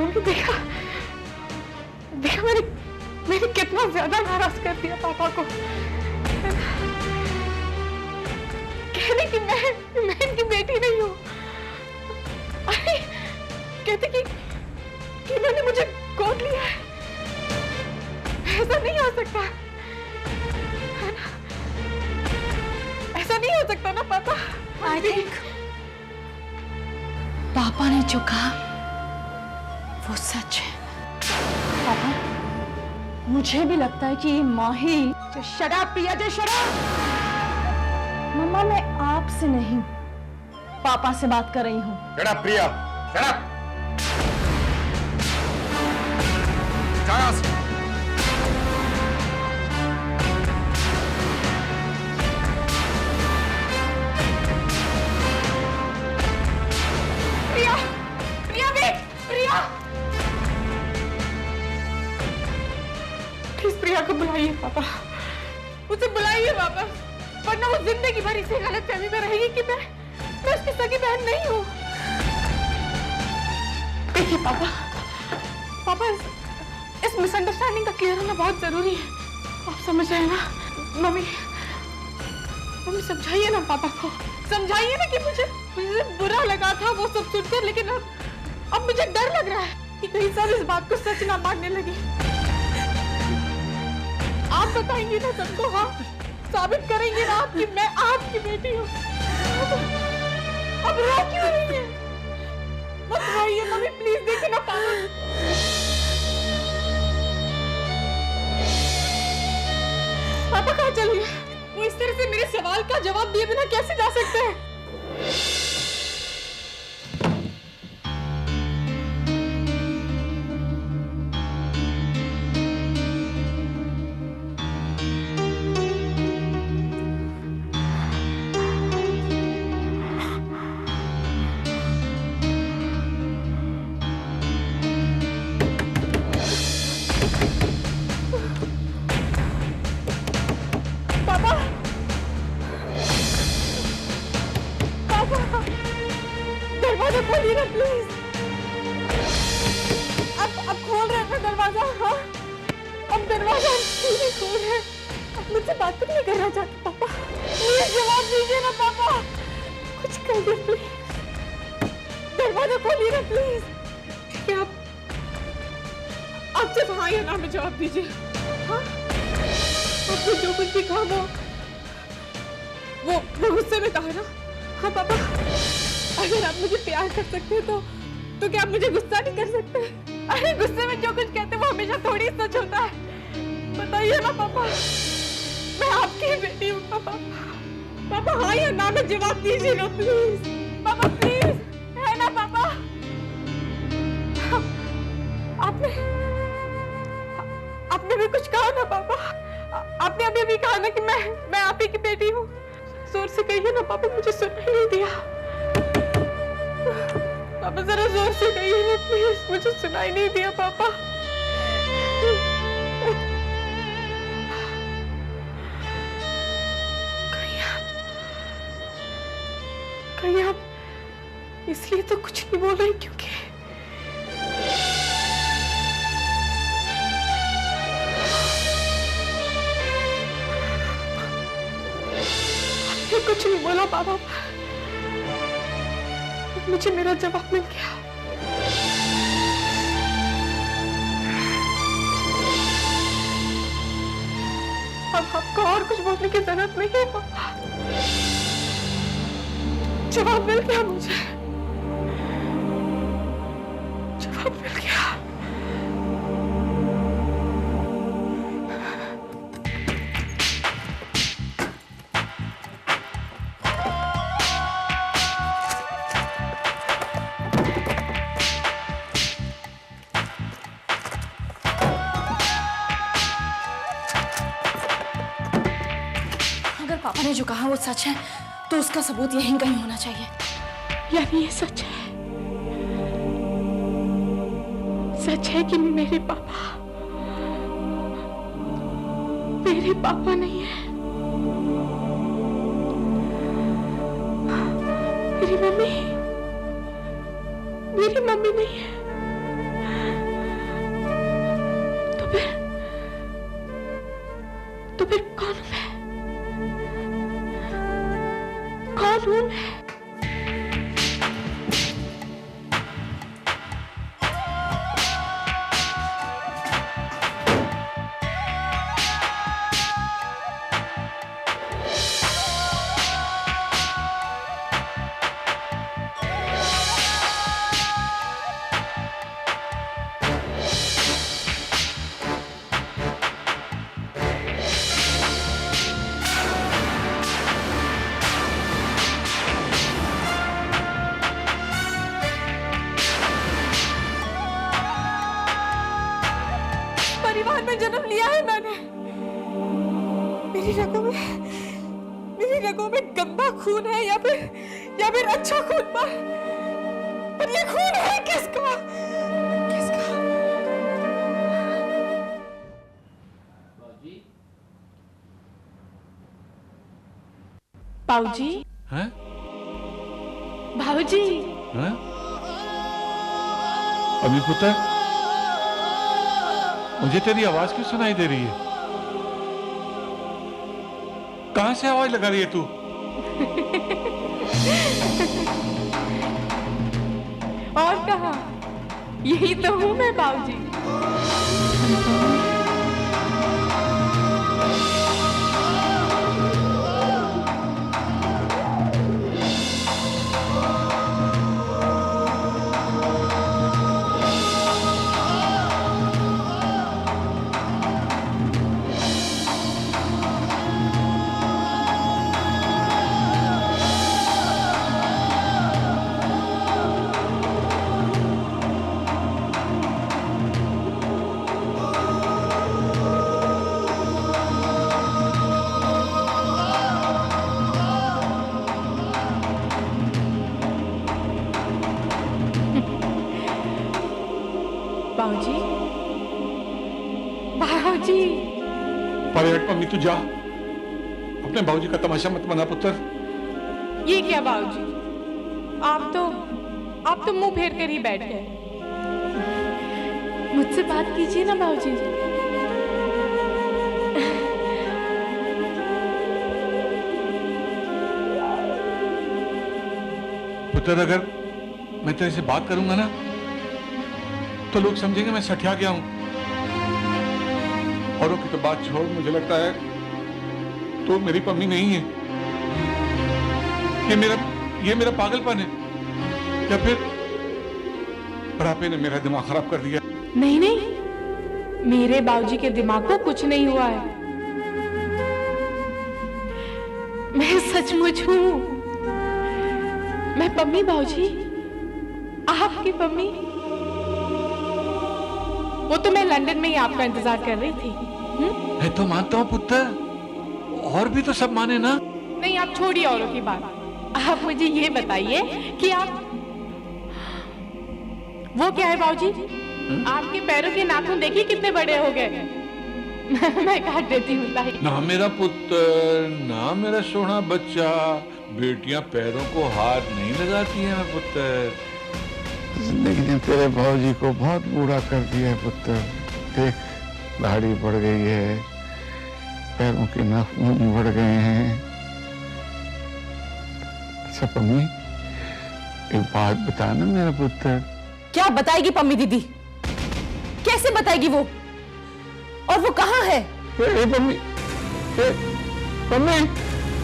मैंने देखा मैंने कितना ज्यादा नाराज कर दिया पापा को। कहने कि मैं इनकी बेटी नहीं हूँ। अरे कहते कि इन्होंने मुझे गोद लिया है। ऐसा नहीं हो सकता है ना? ऐसा नहीं हो सकता ना पापा। आई थिंक पापा ने जो कहा वो सच है। पापा, मुझे भी लगता है कि ये माँ ही जो शराब पिया जो शराब। मम्मा, मैं आपसे नहीं पापा से बात कर रही हूँ। शराब प्रिया, शराब। प्रिया, प्रिया वेट, प्रिया। प्लीज प्रिया को बुलाइए पापा, उसे बुलाइए वापस, वरना वो जिंदगी भर इसी गलतफहमी में रहेगी कि मैं उसकी सगी बहन नहीं हूँ। देखिए पापा इस मिसअंडरस्टैंडिंग का क्लियर होना बहुत जरूरी है। आप समझ रहे हैं ना? मम्मी समझाइए ना पापा को, समझाइए ना कि मुझे बुरा लगा था वो सब सुनकर, लेकिन अब मुझे डर लग रहा है कि कहीं सब इस बात को सच ना मानने लगे। आप बताएंगे ना सबको? हाँ, साबित करेंगे ना आप कि मैं आपकी बेटी हूँ। अब रो क्यों रही है? मत रोइए मम्मी, प्लीज। देखिए ना पापा कहाँ चल गए? वो इस तरह से मेरे सवाल का जवाब दिए बिना कैसे जा सकते हैं? दरवाजा खोलिए ना प्लीज। अब खोल रहे हैं दरवाजा। हाँ, अब दरवाजा नहीं खोल रहे। अब मुझसे बात नहीं करना चाहते पापा। प्लीज जवाब दीजिए ना पापा, कुछ कहिए प्लीज। दरवाजा खोलिए ना प्लीज। ठीक है, आप सिर्फ हाँ या ना में जवाब दीजिए। हाँ, आपने जो कुछ भी कहा वो गुस्से में कहा ना? हाँ पापा, अगर आप मुझे प्यार कर सकते हैं तो क्या आप मुझे गुस्सा नहीं कर सकते? अरे गुस्से में जो कुछ कहते हैं वो हमेशा थोड़ी सच होता है। बताइए ना पापा, मैं आपकी बेटी हूँ पापा। पापा हाँ या ना में जवाब दीजिए ना प्लीज। पापा प्लीज, है ना पापा? आपने भी कुछ कहा ना पापा? आपने अभी भी कहा ना कि मैं आप ही की बेटी हूँ। जोर से कहिए ना पापा, मुझे सुनाई नहीं दिया। पापा जरा जोर से कहिए ना प्लीज, मुझे सुनाई नहीं दिया पापा। कहीं आप इसलिए तो कुछ नहीं बोल रही क्योंकि कुछ नहीं बोला पापा, मुझे मेरा जवाब मिल गया। अब आपको और कुछ बोलने की जरूरत नहीं है पापा, जवाब मिल गया मुझे, जवाब मिल गया। पापा ने जो कहा वो सच है तो उसका सबूत यहीं कहीं होना चाहिए। यानी ये सच है कि मेरे पापा नहीं है, मेरी मम्मी नहीं है। में जन्म लिया है मैंने। मेरी रगों में गंदा खून है या फिर अच्छा खून, पर ये खून है किसका? बाबूजी, हैं? बाबूजी, हैं? अभी पुत्र, मुझे तेरी आवाज क्यों सुनाई दे रही है? कहां से आवाज लगा रही है तू? और कहाँ? यही तो हूँ मैं बाबूजी। बाबूजी, बाबूजी। पर मम्मी तू जा, अपने बाबूजी का तमाशा मत बना पुत्र। ये क्या बाबूजी, आप तो मुंह फेर कर ही बैठ गए। मुझसे बात कीजिए ना बाबूजी। पुत्र, अगर मैं तेरे से बात करूंगा ना तो लोग समझेंगे मैं सठिया गया हूं। औरों की तो बात छोड़, मुझे लगता है तो मेरी पम्मी नहीं है। ये मेरा पागलपन है, या फिर बुढ़ापे ने मेरा दिमाग खराब कर दिया। नहीं, मेरे बाबूजी के दिमाग को कुछ नहीं हुआ है। मैं सचमुच हूँ। मैं पम्मी बाबूजी, आपकी पम्मी। वो तो मैं लंदन में ही आपका इंतजार कर रही थी। मैं तो मानता हूँ पुत्र, और भी तो सब माने ना। नहीं, आप छोड़िए औरों की बात। आप मुझे ये बताइए कि आप वो क्या है बाबूजी? आपके पैरों के नाखून देखिए कितने बड़े हो गए। मैं काट देती हूँ। ना मेरा पुत्र, ना मेरा सोना बच्चा, बेटियां पैरों को हाथ नहीं लगाती हैं मैं पुत्र। जिंदगी ने तेरे भाऊजी को बहुत बूढ़ा कर दिया है पुत्र। देख, दाढ़ी बढ़ गई है, पैरों के नाखून बढ़ गए हैं। अच्छा पम्मी, एक बात बता ना मेरा पुत्र। क्या बताएगी पम्मी दीदी? कैसे बताएगी वो? और वो कहाँ है? पम्मी, पम्मी,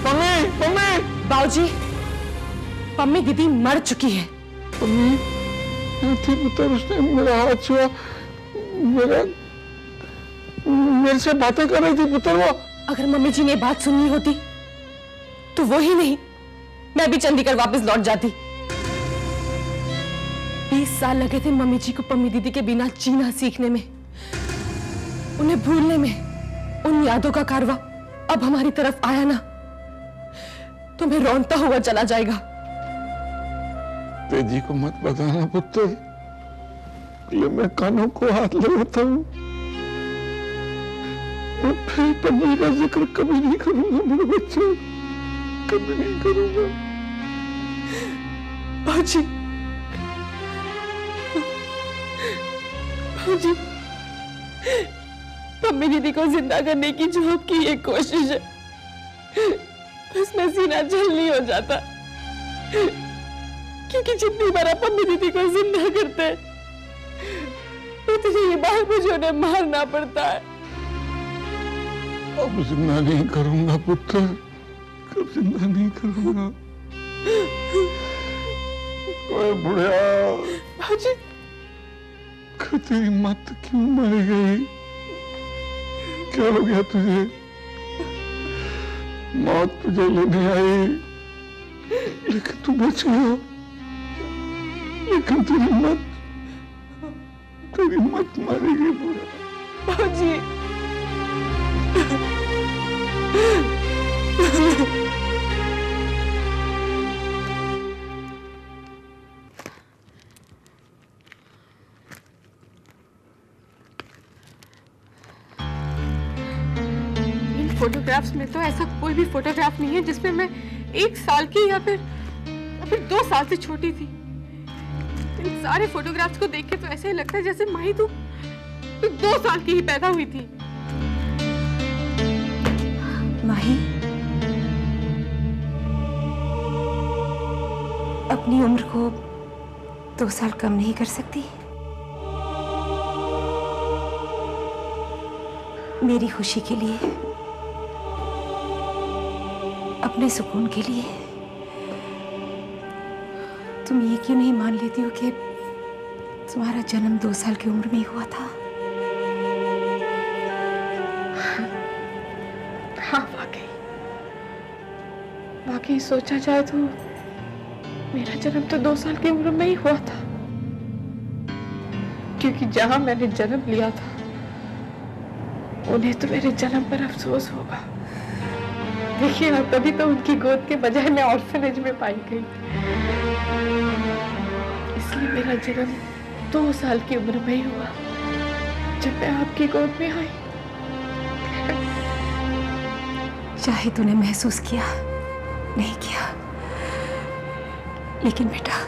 पम्मी, पम्मी। बाबूजी, पम्मी दीदी मर चुकी है। पम्मी, थी पुत्र, उसने मेरा हाथ छुआ, मेरे से बातें कर रही थी पुत्र वो। अगर मम्मी जी ने बात सुननी होती तो वो ही नहीं, मैं भी चंडीगढ़ वापस लौट जाती। 20 साल लगे थे मम्मी जी को पम्मी दीदी के बिना जीना सीखने में, उन्हें भूलने में। उन यादों का कारवा अब हमारी तरफ आया ना तो मैं रोंता हुआ चला जाएगा। तेजी को मत बताना पुत्र, मैं कानों को हाथ लगाता हूँ। मैं फिर पम्मी का जिक्र कभी नहीं करूंगा मेरे बच्चे, कभी नहीं करूंगा। बाबूजी, बाबूजी, पम्मी दीदी को जिंदा करने की जो आपकी ये कोशिश है, उसमें सीना जल्दी हो जाता। क्योंकि जितनी बार आप पम्मी दीदी को जिंदा करते हैं, उतनी बार मुझे उन्हें मारना पड़ता है। अब जिंदा नहीं करूंगा पुत्र, कब जिंदा नहीं करूंगा। ओए बुढ़िया, बाबूजी, तेरी मत क्यों मर गई? क्या हो गया तुझे? मौत तुझे लेने आई, लेकिन तू बच गया। लेकिन तेरी मत मरेगी बुढ़िया। बाबूजी। इन फोटोग्राफ्स में तो ऐसा कोई भी फोटोग्राफ नहीं है जिसमें मैं 1 साल की या फिर 2 साल से छोटी थी। इन सारे फोटोग्राफ्स को देख के तो ऐसे ही लगता है जैसे माही तू 2 साल की ही पैदा हुई थी। माही, अपनी उम्र को 2 साल कम नहीं कर सकती? मेरी खुशी के लिए, अपने सुकून के लिए तुम ये क्यों नहीं मान लेती हो कि तुम्हारा जन्म 2 साल की उम्र में ही हुआ था? हाँ, वाकई सोचा जाए तो मेरा जन्म तो 2 साल की उम्र में ही हुआ था, क्योंकि जहां मैंने जन्म लिया था उन्हें तो मेरे जन्म पर अफसोस होगा। देखिए ना, तभी तो उनकी गोद के बजाय मैं ऑर्फनेज में पाई गई। इसलिए मेरा जन्म 2 साल की उम्र में ही हुआ जब मैं आपकी गोद में आई। चाहे तूने महसूस किया नहीं किया, लेकिन बेटा,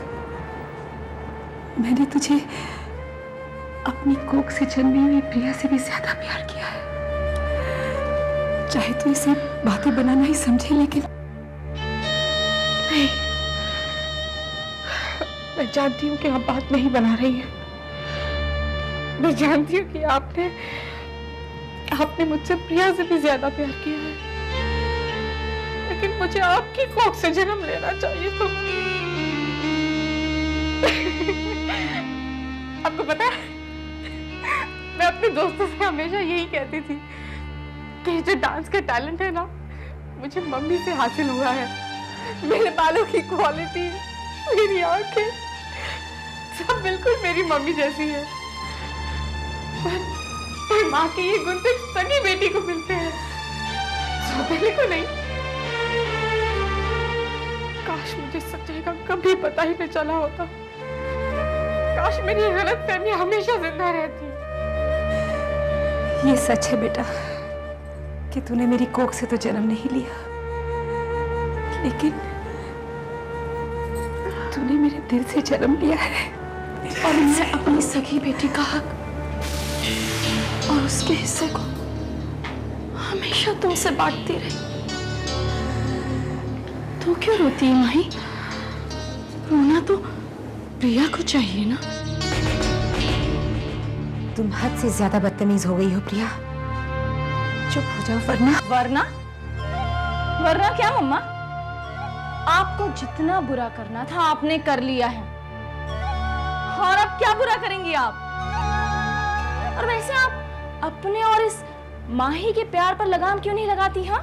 मैंने तुझे अपनी कोख से जन्मी हुई प्रिया से भी ज्यादा प्यार किया है। चाहे तू इसे बातें बनाना ही समझे, लेकिन नहीं, मैं जानती हूँ कि आप बात नहीं बना रही हैं। मैं जानती हूँ कि आपने मुझसे प्रिया से भी ज्यादा प्यार किया है, लेकिन मुझे आपकी कोख से जन्म लेना चाहिए तो। आपको पता है, मैं अपने दोस्तों से हमेशा यही कहती थी कि जो डांस का टैलेंट है ना, मुझे मम्मी से हासिल हुआ है। मेरे बालों की क्वालिटी, मेरी आंखें, सब बिल्कुल मेरी मम्मी जैसी है। पर माँ के ये गुण सिर्फ सगी बेटी को मिलते हैं, सौतेले को नहीं। काश मुझे सच्चाई का कभी पता ही न चला होता। काश मेरी गलतफहमी हमेशा जिंदा रहती। ये सच है बेटा कि तूने मेरी कोख से तो जन्म नहीं लिया, लेकिन तूने मेरे दिल से जन्म लिया है, और मैं अपनी सगी बेटी का हक और उसके हिस्से को हमेशा तुमसे बांटती रही। तू क्यों रोती है माही? रोना तो प्रिया को चाहिए ना। तुम हद से ज्यादा बदतमीज हो गई हो प्रिया। चुप हो जाओ, वरना क्या मम्मा? आपको जितना बुरा करना था आपने कर लिया है, और अब क्या बुरा करेंगी आप? और वैसे आप अपने और इस माही के प्यार पर लगाम क्यों नहीं लगाती? हाँ,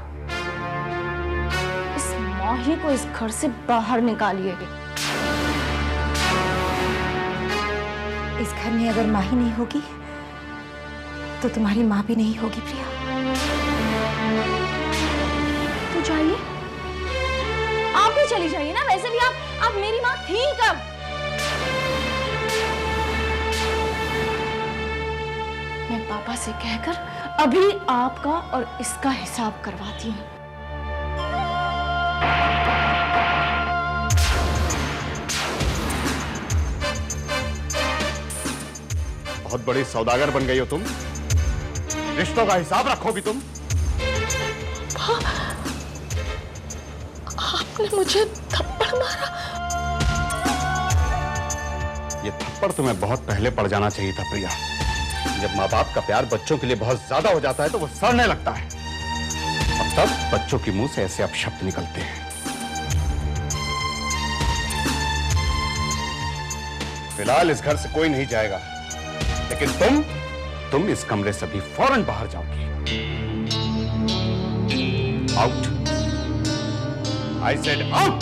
इस माही को इस घर से बाहर निकालिए। इस घर में अगर माही नहीं होगी तो तुम्हारी माँ भी नहीं होगी प्रिया। तो जाइए, आप भी चली जाइए ना। वैसे भी आप मेरी माँ थी कब? मैं पापा से कहकर अभी आपका और इसका हिसाब करवाती हूँ। बहुत बड़ी सौदागर बन गई हो तुम। रिश्तों का हिसाब रखोगी तुम। आपने मुझे थप्पड़ मारा। ये थप्पड़ तुम्हें बहुत पहले पड़ जाना चाहिए था प्रिया। जब माँ बाप का प्यार बच्चों के लिए बहुत ज्यादा हो जाता है तो वो सड़ने लगता है, और तब बच्चों के मुंह से ऐसे अपशब्द निकलते हैं। फिलहाल इस घर से कोई नहीं जाएगा, लेकिन तुम इस कमरे से भी फौरन बाहर जाओगी। आउट। I said out.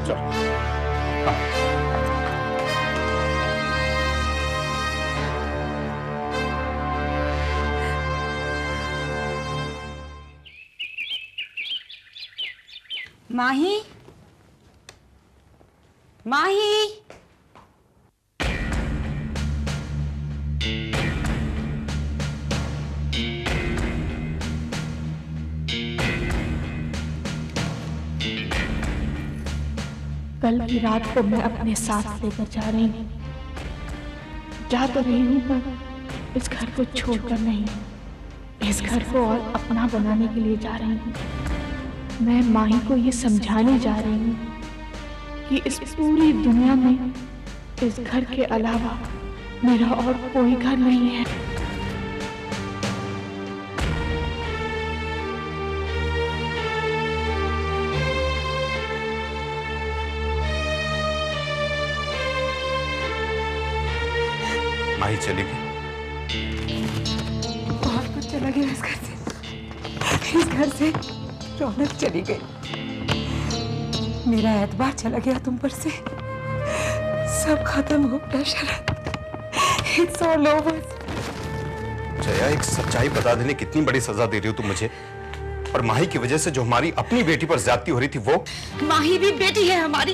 चलो। माही, माही। कल की रात को मैं अपने साथ लेकर जा रही हूँ। जा तो रही हूँ पर इस घर को छोड़कर नहीं, इस घर को और अपना बनाने के लिए जा रही हूँ। मैं माही को ये समझाने जा रही हूँ कि इस पूरी दुनिया में इस घर के अलावा मेरा और कोई घर नहीं है। माही चली गई। बहुत कुछ चला गया इस घर से, इस घर से रौनक चली गई, मेरा एतबार चला गया तुम पर से, सब खत्म हो गया शरद। It's all over। जया, एक सच्चाई बता देने कितनी बड़ी सजा दे रही हो तुम मुझे। और माही की वजह से जो हमारी अपनी बेटी पर ज्यादती हो रही थी वो। माही भी बेटी है हमारी,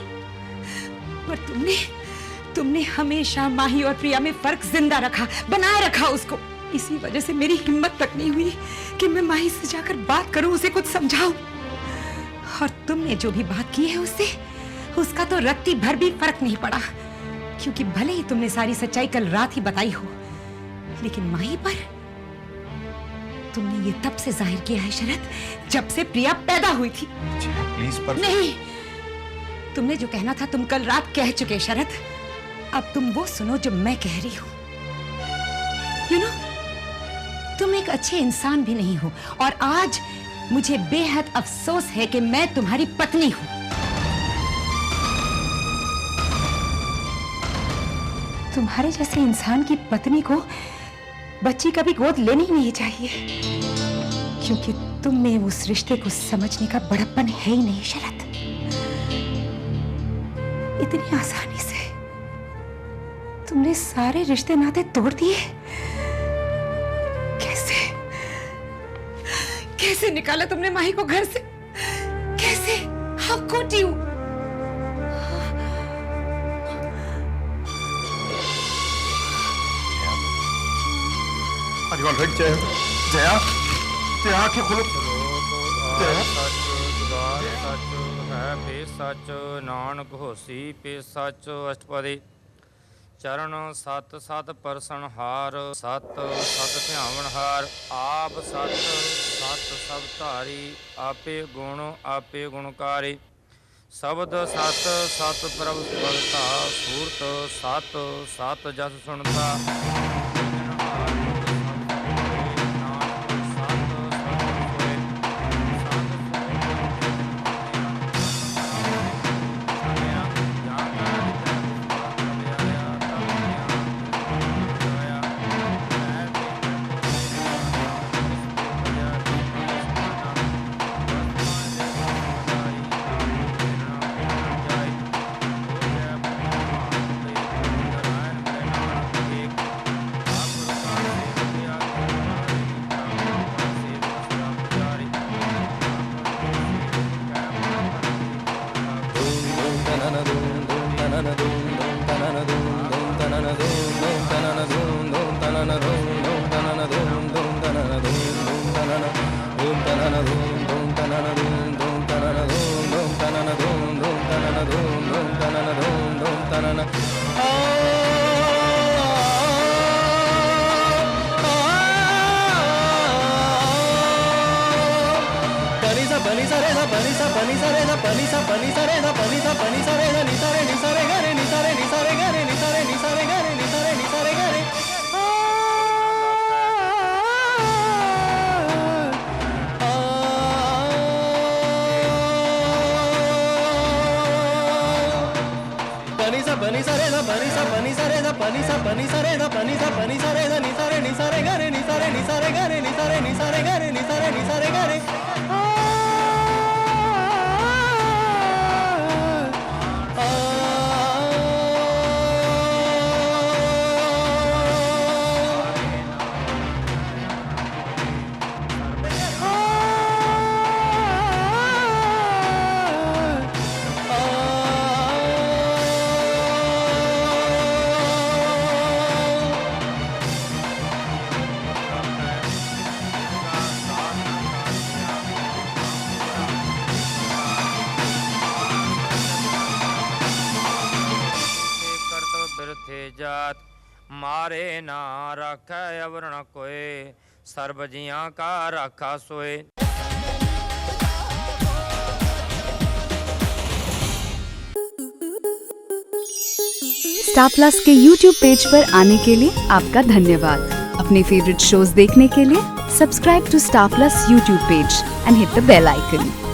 पर तुमने हमेशा माही और प्रिया में फर्क जिंदा रखा, बनाए रखा उसको। इसी वजह से मेरी हिम्मत तक नहीं हुई कि मैं माही से जाकर बात करूं, उसे कुछ समझाऊं। और तुमने जो भी बात की है उससे, उसका तो रत्ती भर भी फर्क नहीं पड़ा, क्योंकि भले ही तुमने सारी सच्चाई कल रात ही बताई हो, लेकिन माही पर तुमने ये तब से जाहिर किया है शरद, जब से प्रिया पैदा हुई थी। प्लीज पर नहीं, तुमने जो कहना था तुम कल रात कह चुके शरद। अब तुम वो सुनो जो मैं कह रही हूँ। You know, तुम एक अच्छे इंसान भी नहीं हो, और आज मुझे बेहद अफसोस है कि मैं तुम्हारी पत्नी हूँ। तुम्हारे जैसे इंसान की पत्नी को बच्ची कभी गोद लेनी ही नहीं चाहिए, क्योंकि तुम में उस रिश्ते को समझने का बड़प्पन है ही नहीं शरद। इतनी आसानी से तुमने सारे रिश्ते नाते तोड़ दिए। कैसे निकाला तुमने माही को घर से? कैसे? How could you? Are you all right, Jaya? Jaya, Jaya आंखें खोलो। सच है बे सच नानक होसी पे सच अष्टपदी चरण सत सत परसनहार सत सत ध्यावनहार आप सत सत सब धारी आपे गुणकारी शब्द सत सत प्रभु भगता सूरत सत सत जस सुनता जात मारे ना राखै अवर न कोय सर्ब जियां का राखा सोए। स्टार प्लस के YouTube पेज पर आने के लिए आपका धन्यवाद। अपने फेवरेट शोज देखने के लिए subscribe to Star Plus YouTube page and hit the bell icon.